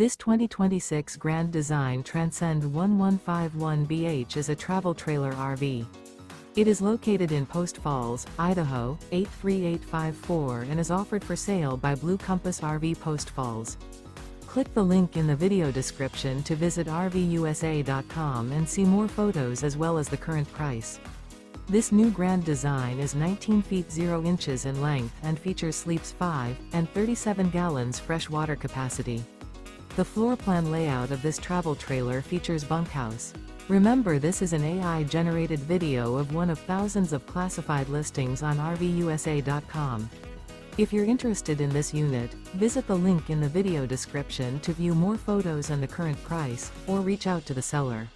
This 2026 Grand Design Transcend 1151BH is a travel trailer RV. It is located in Post Falls, Idaho, 83854 and is offered for sale by Blue Compass RV Post Falls. Click the link in the video description to visit RVUSA.com and see more photos as well as the current price. This new Grand Design is 19 feet 0 inches in length and features sleeps 5 and 37 gallons fresh water capacity. The floor plan layout of this travel trailer features bunkhouse. Remember, this is an AI-generated video of one of thousands of classified listings on RVUSA.com. If you're interested in this unit, visit the link in the video description to view more photos and the current price, or reach out to the seller.